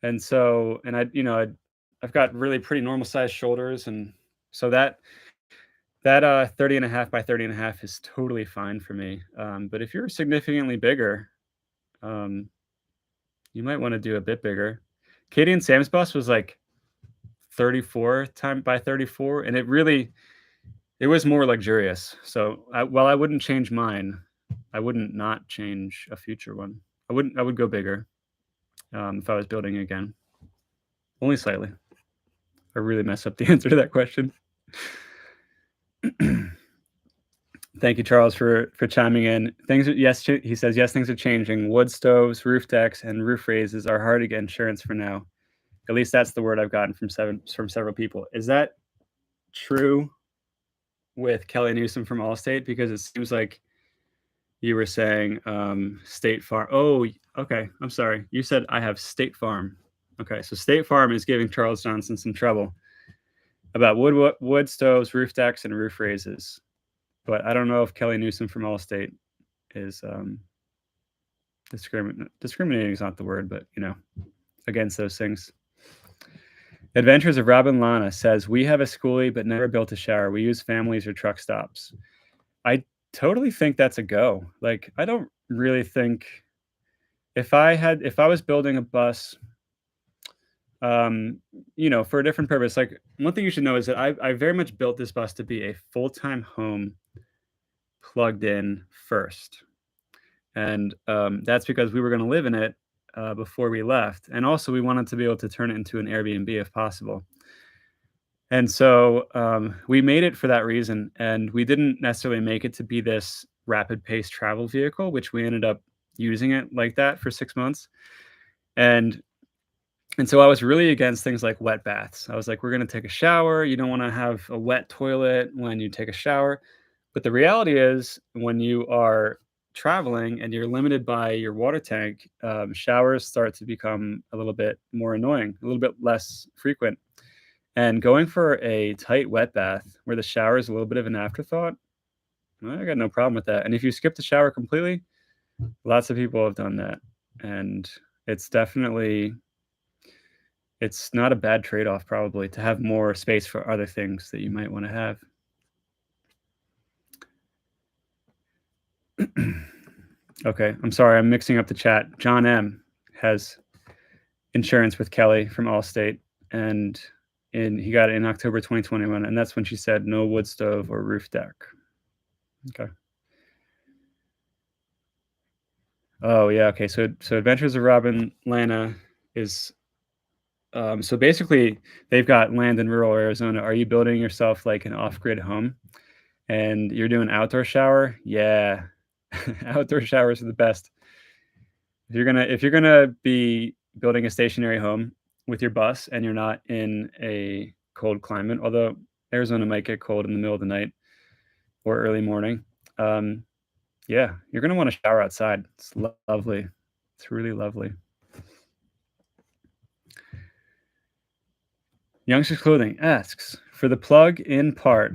and so, and I've got really pretty normal sized shoulders, and so that 30 and a half by 30 and a half is totally fine for me. But if you're significantly bigger, um, you might want to do a bit bigger. Katie and Sam's bus was like 34 by 34, and it was more luxurious. So while I wouldn't change mine, I wouldn't not change a future one. I would go bigger if I was building again. Only slightly. I really messed up the answer to that question. Thank you, Charles, for chiming in. He says, yes, things are changing. Wood stoves, roof decks, and roof raises are hard to get insurance for now. At least that's the word I've gotten from several people. Is that true with Kelly Newsom from Allstate? Because it seems like you were saying State Farm. Oh, okay. I'm sorry. You said I have State Farm. Okay, so State Farm is giving Charles Johnson some trouble about wood stoves, roof decks, and roof raises. But I don't know if Kelly Newsom from Allstate is discriminating is not the word, but against those things. Adventures of Robin Lana says, "We have a Skoolie but never built a shower. We use families or truck stops." I totally think that's a go. Like, I don't really think if I was building a bus, for a different purpose. Like, one thing you should know is that I very much built this bus to be a full-time home plugged in first. And that's because we were going to live in it before we left. And also we wanted to be able to turn it into an Airbnb if possible. And so we made it for that reason. And we didn't necessarily make it to be this rapid pace travel vehicle, which we ended up using it like that for 6 months. And so I was really against things like wet baths. I was like, we're going to take a shower. You don't want to have a wet toilet when you take a shower. But the reality is, when you are traveling and you're limited by your water tank, showers start to become a little bit more annoying, a little bit less frequent. And going for a tight wet bath where the shower is a little bit of an afterthought, I got no problem with that. And if you skip the shower completely, lots of people have done that. And it's not a bad trade-off, probably, to have more space for other things that you might want to have. Okay, I'm sorry, I'm mixing up the chat. John M has insurance with Kelly from Allstate, and he got it in October 2021, and that's when she said no wood stove or roof deck. Okay. Oh yeah, okay. So Adventures of Robin Lana is so basically they've got land in rural Arizona. Are you building yourself like an off-grid home and you're doing outdoor shower? Yeah. Outdoor showers are the best. If you're gonna be building a stationary home with your bus and you're not in a cold climate, although Arizona might get cold in the middle of the night or early morning, yeah, you're gonna want to shower outside. It's lovely. It's really lovely. Youngsters Clothing asks, for the plug-in part,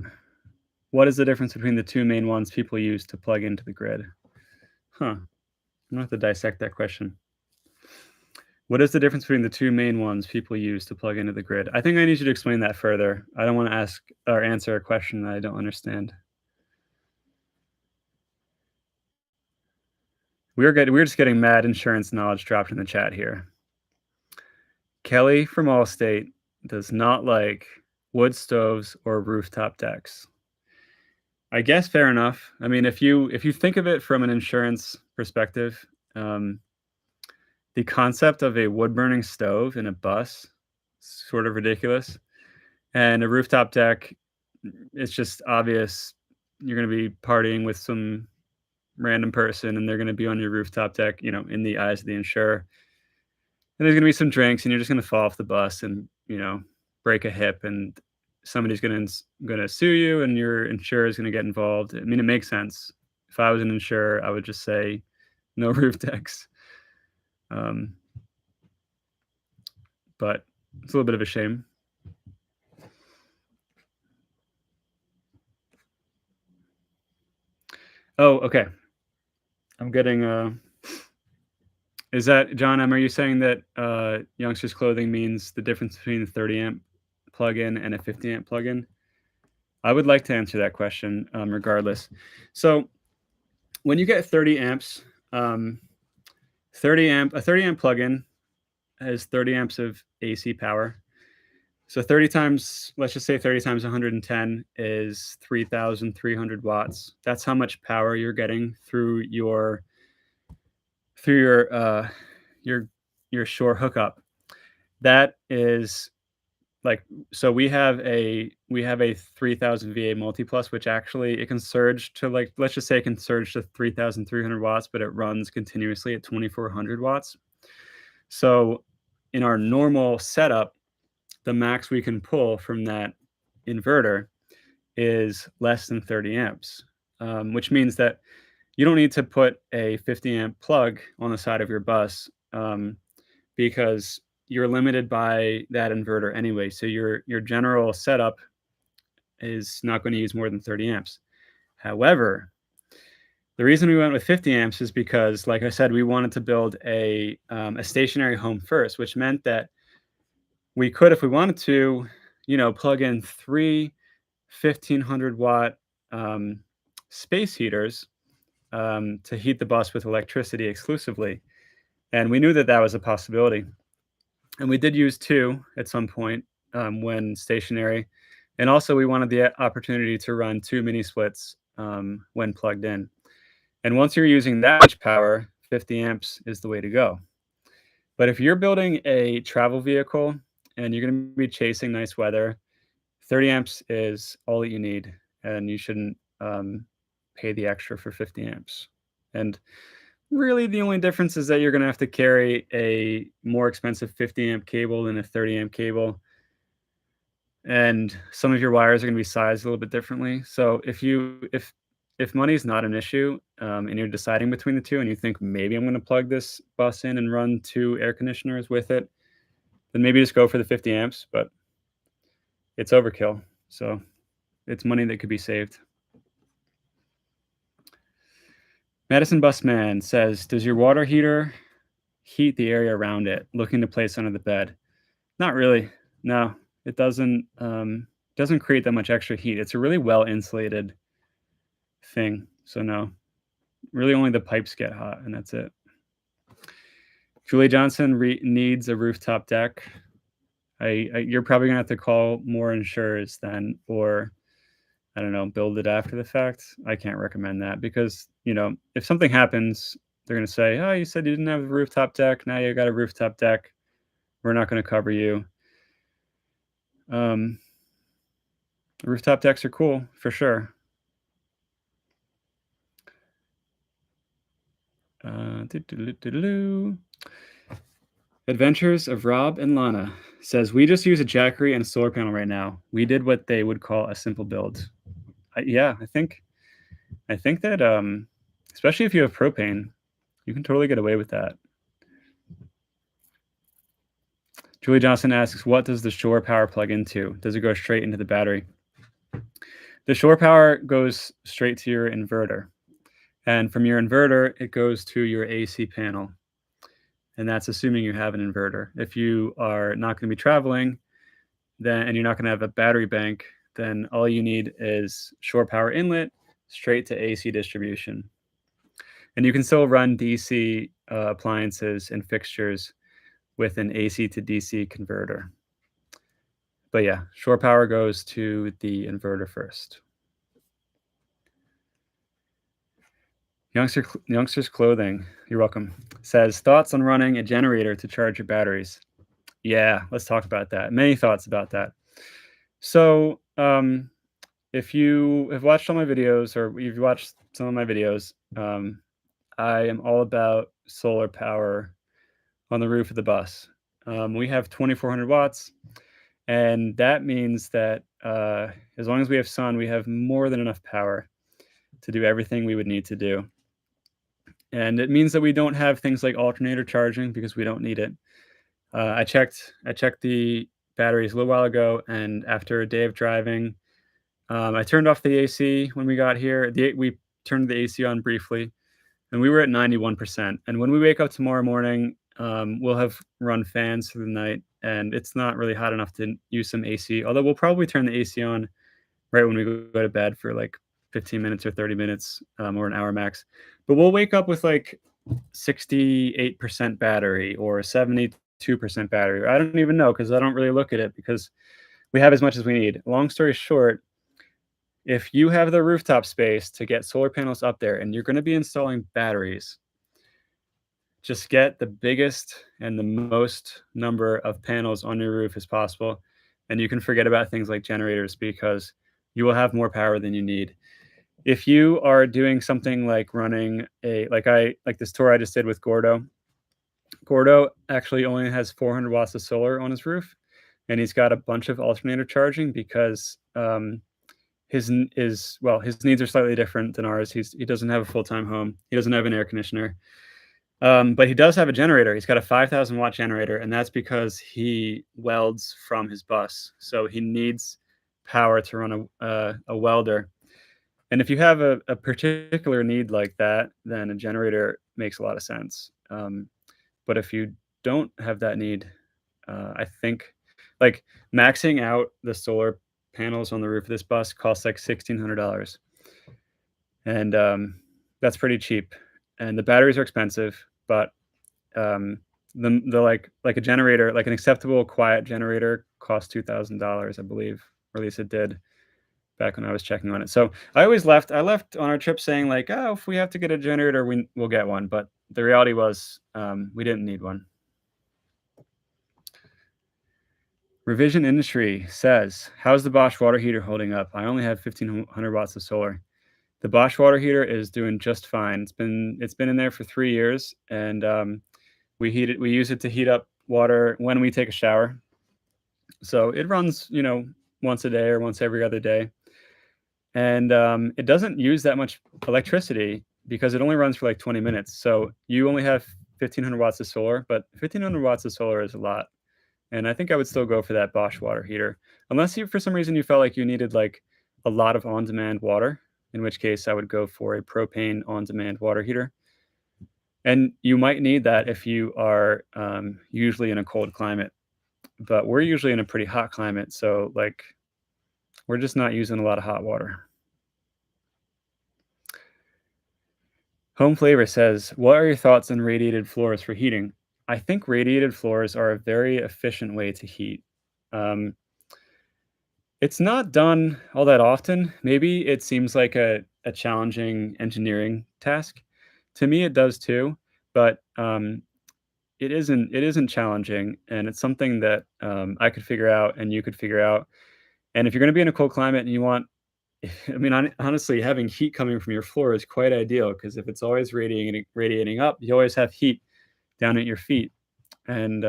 what is the difference between the two main ones people use to plug into the grid? I'm gonna have to dissect that question. What is the difference between the two main ones people use to plug into the grid? I think I need you to explain that further. I don't want to ask or answer a question that I don't understand. We're just getting mad insurance knowledge dropped in the chat here. Kelly from Allstate does not like wood stoves or rooftop decks. I guess fair enough. I mean, if you think of it from an insurance perspective, the concept of a wood burning stove in a bus sort of ridiculous. And a rooftop deck, it's just obvious you're going to be partying with some random person and they're going to be on your rooftop deck, in the eyes of the insurer. And there's going to be some drinks and you're just going to fall off the bus and, break a hip and somebody's going to sue you and your insurer is going to get involved. I mean, it makes sense. If I was an insurer, I would just say no roof decks. But it's a little bit of a shame. Oh, okay. I'm getting is that John M, are you saying that youngsters clothing means the difference between a 30 amp plug-in and a 50 amp plug-in? I would like to answer that question regardless. So when you get 30 amps, a 30 amp plug-in has 30 amps of AC power. So 30 times, let's just say 30 times 110 is 3,300 watts. That's how much power you're getting through your shore hookup. That is like, so we have a 3000 VA multi-plus, which actually it can surge to, like, let's just say it can surge to 3,300 watts, but it runs continuously at 2,400 watts. So in our normal setup, the max we can pull from that inverter is less than 30 amps, which means that you don't need to put a 50 amp plug on the side of your bus because you're limited by that inverter anyway. So your general setup is not going to use more than 30 amps. However, the reason we went with 50 amps is because, like I said, we wanted to build a stationary home first, which meant that we could, if we wanted to, plug in 3 1,500 watt space heaters to heat the bus with electricity exclusively. And we knew that that was a possibility. And we did use 2 at some point when stationary. And also we wanted the opportunity to run 2 mini splits when plugged in. And once you're using that much power, 50 amps is the way to go. But if you're building a travel vehicle and you're going to be chasing nice weather, 30 amps is all that you need. And you shouldn't pay the extra for 50 amps. And really, the only difference is that you're going to have to carry a more expensive 50 amp cable than a 30 amp cable. And some of your wires are going to be sized a little bit differently. So if money is not an issue and you're deciding between the two and you think maybe I'm going to plug this bus in and run 2 air conditioners with it, then maybe just go for the 50 amps, but it's overkill. So it's money that could be saved. Madison Busman says, does your water heater heat the area around it, looking to place under the bed? Not really. No, it doesn't create that much extra heat. It's a really well insulated thing. So no, really only the pipes get hot and that's it. Julie Johnson needs a rooftop deck. You're probably gonna have to call more insurers then, or I don't know, build it after the fact. I can't recommend that because, if something happens, they're going to say, oh, you said you didn't have a rooftop deck. Now you got a rooftop deck. We're not going to cover you. Rooftop decks are cool for sure. Adventures of Rob and Lana says, we just use a Jackery and a solar panel right now. We did what they would call a simple build. Yeah, I think that especially if you have propane, you can totally get away with that. Julie Johnson asks, what does the shore power plug into? Does it go straight into the battery? The shore power goes straight to your inverter. And from your inverter, it goes to your AC panel. And that's assuming you have an inverter. If you are not going to be traveling, and you're not going to have a battery bank, then all you need is shore power inlet straight to AC distribution. And you can still run DC appliances and fixtures with an AC to DC converter. But yeah, shore power goes to the inverter first. Youngsters Clothing, you're welcome, says, thoughts on running a generator to charge your batteries? Yeah, let's talk about that. Many thoughts about that. So, if you have watched all my videos or you've watched some of my videos, I am all about solar power on the roof of the bus. We have 2,400 watts, and that means that as long as we have sun, we have more than enough power to do everything we would need to do. And it means that we don't have things like alternator charging because we don't need it. I checked the batteries a little while ago, and after a day of driving, I turned off the AC when we got here. We turned the AC on briefly, and we were at 91%. And when we wake up tomorrow morning, we'll have run fans through the night, and it's not really hot enough to use some AC. Although we'll probably turn the AC on right when we go to bed for like 15 minutes or 30 minutes, or an hour max. But we'll wake up with like 68% battery or 72% battery. I don't even know because I don't really look at it because we have as much as we need. Long story short, if you have the rooftop space to get solar panels up there and you're going to be installing batteries, just get the biggest and the most number of panels on your roof as possible. And you can forget about things like generators because you will have more power than you need. If you are doing something like running like this tour I just did with Gordo actually only has 400 watts of solar on his roof, and he's got a bunch of alternator charging because his needs are slightly different than ours. He doesn't have a full-time home. He doesn't have an air conditioner. But he does have a generator. He's got a 5,000 watt generator, and that's because he welds from his bus. So he needs power to run a welder. And if you have a particular need like that, then a generator makes a lot of sense. But if you don't have that need, I think like maxing out the solar panels on the roof of this bus costs like $1,600, and that's pretty cheap. And the batteries are expensive, but the like a generator, like an acceptable quiet generator, costs $2,000, I believe, or at least it did back when I was checking on it. So I left on our trip saying like, oh, if we have to get a generator, we'll get one. But the reality was we didn't need one. Revision Industry says, how's the Bosch water heater holding up? I only have 1,500 watts of solar. The Bosch water heater is doing just fine. It's been in there for 3 years, and we use it to heat up water when we take a shower. So it runs, once a day or once every other day. And it doesn't use that much electricity because it only runs for like 20 minutes. So you only have 1,500 watts of solar, but 1,500 watts of solar is a lot. And I think I would still go for that Bosch water heater, unless for some reason you felt like you needed like a lot of on-demand water, in which case I would go for a propane on-demand water heater. And you might need that if you are usually in a cold climate, but we're usually in a pretty hot climate. So like, we're just not using a lot of hot water. Home Flavor says, what are your thoughts on radiated floors for heating? I think radiated floors are a very efficient way to heat. It's not done all that often. Maybe it seems like a challenging engineering task. To me, it does too, but it isn't challenging, and it's something that I could figure out and you could figure out. And if you're going to be in a cold climate and you want, I mean, honestly, having heat coming from your floor is quite ideal because if it's always radiating up, you always have heat down at your feet, and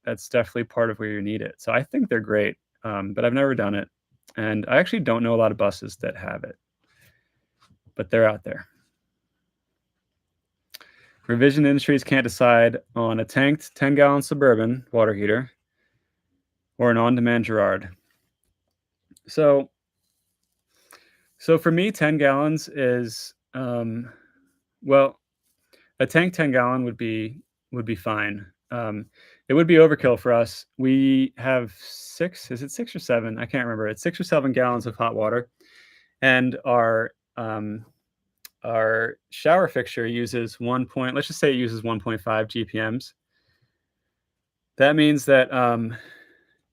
that's definitely part of where you need it. So I think they're great, but I've never done it, and I actually don't know a lot of buses that have it, but they're out there. Revision Industries can't decide on a tanked 10-gallon Suburban water heater or an on-demand Gerard. So for me, 10 gallons is, well, a tank 10-gallon would be fine. It would be overkill for us. We have 6 or 7? I can't remember. It's 6 or 7 gallons of hot water, and our shower fixture uses let's just say it uses 1.5 GPMs. That means that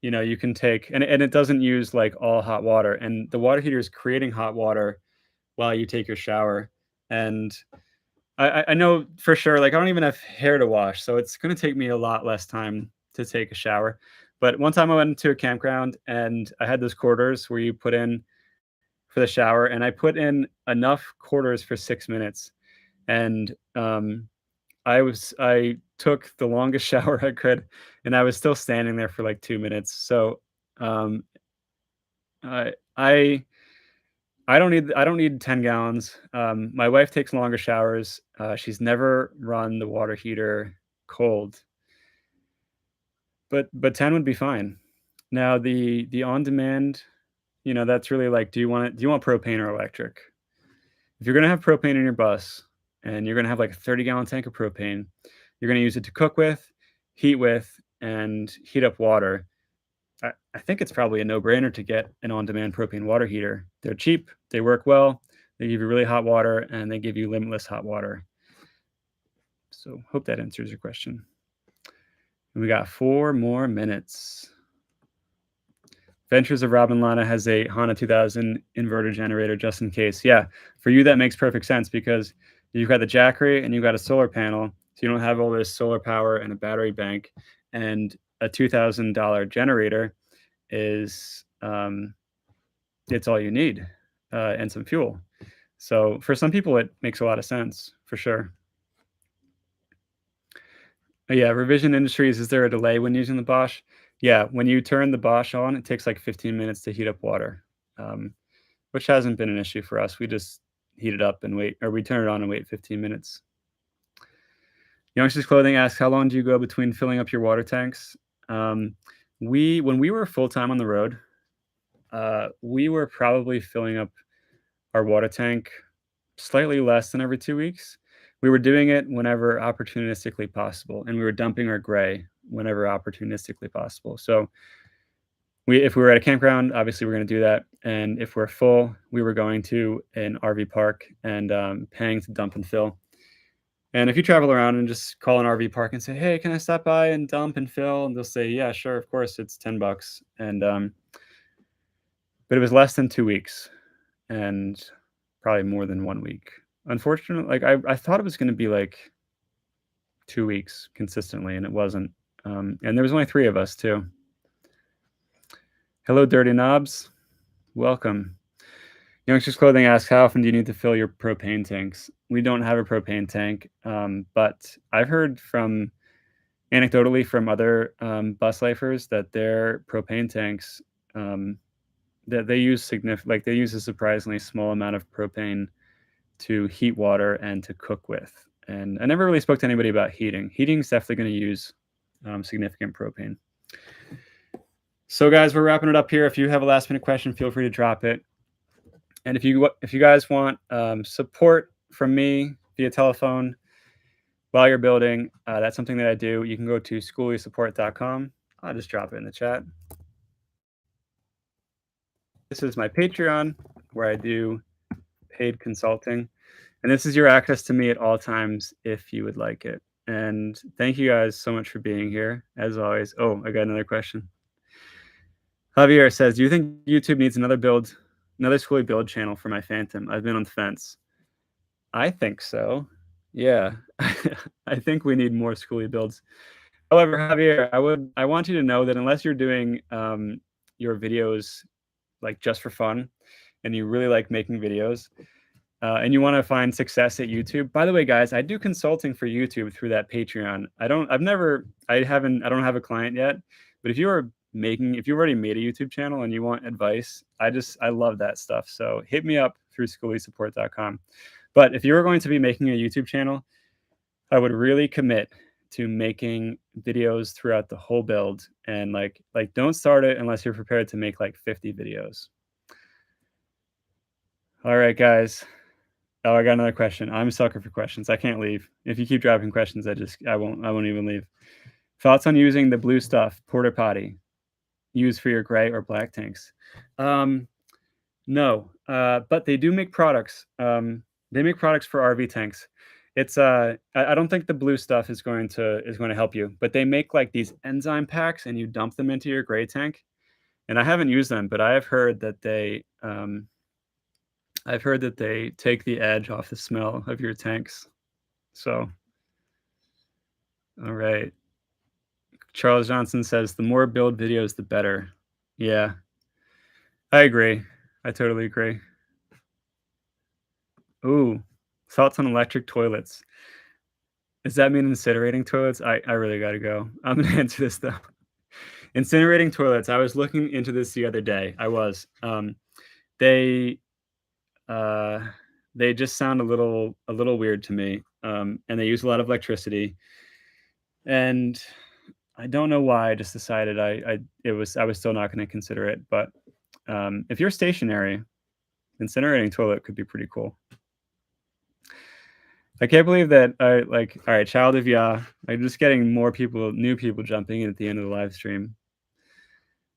you can take, and it doesn't use like all hot water, and the water heater is creating hot water while you take your shower. And I know for sure, like I don't even have hair to wash, so it's going to take me a lot less time to take a shower. But one time I went into a campground and I had those quarters where you put in for the shower, and I put in enough quarters for 6 minutes, and, I took the longest shower I could, and I was still standing there for, like, 2 minutes, so, um, I I I don't need 10 gallons. My wife takes longer showers. She's never run the water heater cold, but 10 would be fine. Now the on-demand, that's really like, do you want propane or electric? If you're gonna have propane in your bus and you're gonna have, like, a 30-gallon tank of propane, you're gonna use it to cook with, heat with, and heat up water. I think it's probably a no-brainer to get an on-demand propane water heater. They're cheap, they work well, they give you really hot water, and they give you limitless hot water. So, hope that answers your question. And we got 4 more minutes. Ventures of Robin Lana has a Honda 2000 inverter generator just in case. Yeah, for you, that makes perfect sense because you've got the Jackery and you've got a solar panel, so you don't have all this solar power and a battery bank, and a $2,000 generator is, it's all you need, and some fuel. So for some people, it makes a lot of sense, for sure. Yeah, Revision Industries, is there a delay when using the Bosch? Yeah, when you turn the Bosch on, it takes like 15 minutes to heat up water, um, which hasn't been an issue for us. We just heat it up and wait, or we turn it on and wait 15 minutes. Youngsters Clothing asks, how long do you go between filling up your water tanks? When we were full time on the road, we were probably filling up our water tank slightly less than every 2 weeks. We were doing it whenever opportunistically possible, and we were dumping our gray whenever opportunistically possible. So if we were at a campground, obviously we're gonna do that, and if we're full, we were going to an RV park and, paying to dump and fill. And if you travel around and just call an RV park and say, "Hey, can I stop by and dump and fill?" And they'll say, "Yeah, sure, of course, it's $10." And, but it was less than 2 weeks and probably more than 1 week. Unfortunately, like, I thought it was gonna be, like, 2 weeks consistently, and it wasn't. And there was only 3 of us too. Hello, Dirty Knobs. Welcome. Youngsters Clothing asks, how often do you need to fill your propane tanks? We don't have a propane tank, but I've heard from anecdotally from other, bus lifers that their propane tanks, that they use they use a surprisingly small amount of propane to heat water and to cook with. And I never really spoke to anybody about heating. Heating is definitely going to use significant propane. So, guys, we're wrapping it up here. If you have a last-minute question, feel free to drop it. And if you guys want support from me via telephone while you're building, that's something that I do. You can go to SkoolieSupport.com. I'll just drop it in the chat. This is my Patreon, where I do paid consulting. And this is your access to me at all times if you would like it. And thank you guys so much for being here, as always. Oh, I got another question. Javier says, do you think YouTube needs another Skoolie build channel for my Phantom? I've been on the fence. I think so. Yeah. I think we need more Skoolie builds. However, Javier, I want you to know that unless you're doing your videos like just for fun and you really like making videos, and you want to find success at YouTube. By the way, guys, I do consulting for YouTube through that Patreon. I don't have a client yet, but if you've already made a YouTube channel and you want advice, I love that stuff. So hit me up through SkoolieSupport.com. But if you were going to be making a YouTube channel, I would really commit to making videos throughout the whole build, and like don't start it unless you're prepared to make like 50 videos. All right, guys. Oh, I got another question. I'm a sucker for questions. I can't leave. If you keep dropping questions, I won't even leave. Thoughts on using the blue stuff, porta potty, used for your gray or black tanks? No, but they do make products. They make products for RV tanks. It's I don't think the blue stuff is going to help you, but they make like these enzyme packs and you dump them into your gray tank. And I haven't used them, but I have heard that they take the edge off the smell of your tanks. So, all right. Charles Johnson says, the more build videos, the better. Yeah, I agree. I totally agree. Ooh, thoughts on electric toilets. Does that mean incinerating toilets? I really gotta go. I'm gonna answer this though. Incinerating toilets. I was looking into this the other day. I was. They uh, they just sound a little weird to me, and they use a lot of electricity. And I don't know why. I just decided I was still not going to consider it. But if you're stationary, incinerating toilet could be pretty cool. I can't believe that I like. All right, Child of Yah. I'm just getting more people, new people jumping in at the end of the live stream,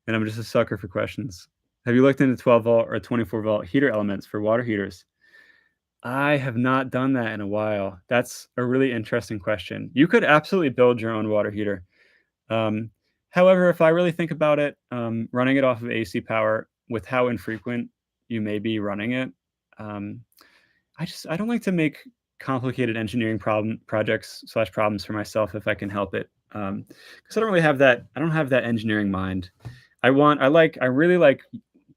and I'm just a sucker for questions. Have you looked into 12 volt or 24 volt heater elements for water heaters? I have not done that in a while. That's a really interesting question. You could absolutely build your own water heater. Um, However, if I really think about it, running it off of AC power with how infrequent you may be running it, um, I don't like to make complicated engineering projects slash problems for myself if I can help it. Because I don't really have that. I don't have that engineering mind. I really like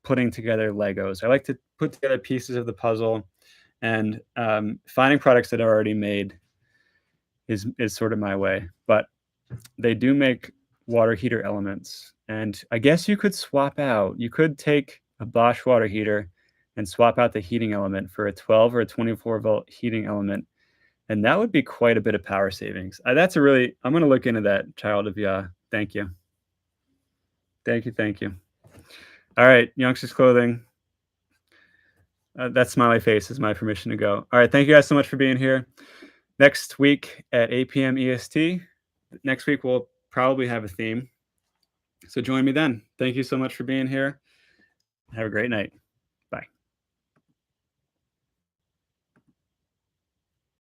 putting together Legos. I like to put together pieces of the puzzle, and finding products that are already made is sort of my way. But they do make water heater elements, and I guess you could swap out. You could take a Bosch water heater and swap out the heating element for a 12 or a 24 volt heating element, and that would be quite a bit of power savings. That's a really I'm going to look into that, Child of Yah. Thank you. Thank you. Thank you. All right, Youngsters Clothing. That smiley face is my permission to go. All right, thank you guys so much for being here. Next week at 8 p.m. EST. Next week we'll probably have a theme. So join me then. Thank you so much for being here. Have a great night.